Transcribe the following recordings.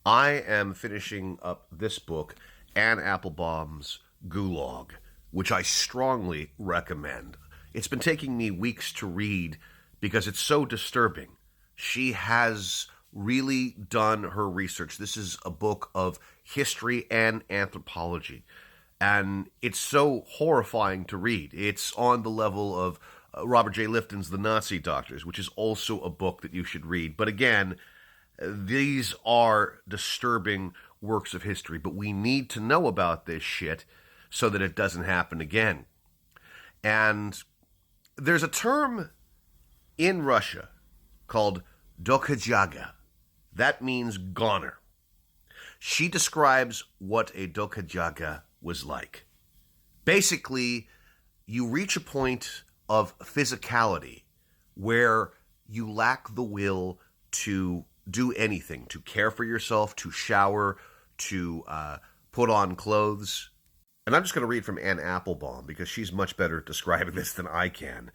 I am finishing up this book, Anne Applebaum's Gulag, which I strongly recommend. It's been taking me weeks to read because it's so disturbing. She has really done her research. This is a book of history and anthropology, and it's so horrifying to read. It's on the level of Robert J. Lifton's The Nazi Doctors, which is also a book that you should read. But again, these are disturbing works of history, but we need to know about this shit so that it doesn't happen again. And there's a term in Russia called Dokhodyaga. That means goner. She describes what a Dokhodyaga was like. Basically, you reach a point of physicality where you lack the will to do anything, to care for yourself, to shower, to put on clothes. And I'm just going to read from Anne Applebaum because she's much better at describing this than I can.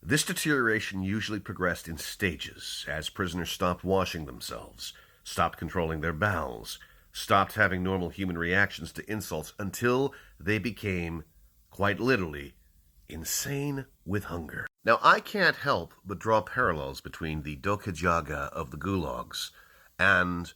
This deterioration usually progressed in stages as prisoners stopped washing themselves, stopped controlling their bowels, stopped having normal human reactions to insults until they became, quite literally, insane with hunger. Now, I can't help but draw parallels between the Dokhodyaga of the gulags and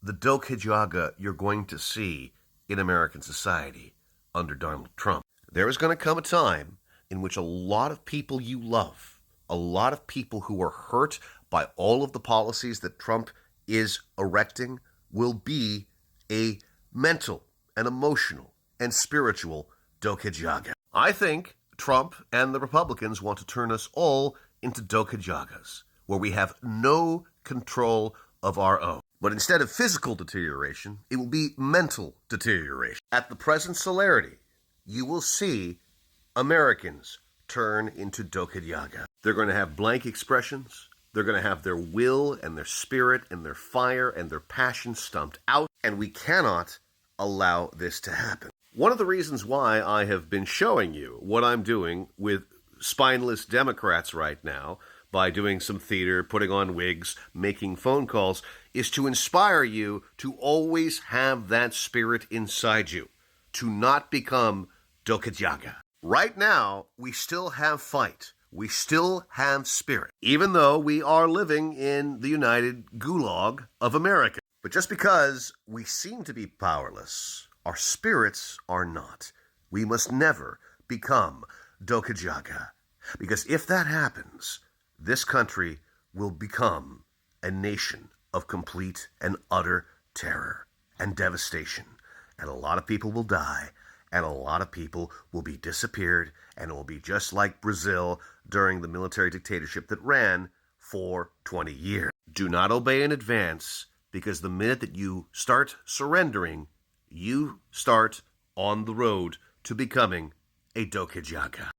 the Dokhodyaga you're going to see in American society under Donald Trump. There is going to come a time in which a lot of people you love, a lot of people who are hurt by all of the policies that Trump is erecting, will be a mental and emotional and spiritual Dokhodyaga. I think Trump and the Republicans want to turn us all into Dokhodyagas, where we have no control of our own. But instead of physical deterioration, it will be mental deterioration. At the present celerity, you will see Americans turn into Dokhodyaga. They're going to have blank expressions. They're going to have their will and their spirit and their fire and their passion stumped out, and we cannot allow this to happen. One of the reasons why I have been showing you what I'm doing with spineless Democrats right now, by doing some theater, putting on wigs, making phone calls, is to inspire you to always have that spirit inside you, to not become Dokhodyaga. Right now, we still have fight. We still have spirit, even though we are living in the United Gulag of America. But just because we seem to be powerless, our spirits are not. We must never become Dokhodyaga, because if that happens, this country will become a nation of complete and utter terror and devastation. And a lot of people will die, and a lot of people will be disappeared, and it will be just like Brazil during the military dictatorship that ran for 20 years. Do not obey in advance, because the minute that you start surrendering, you start on the road to becoming a Dokhodyaga.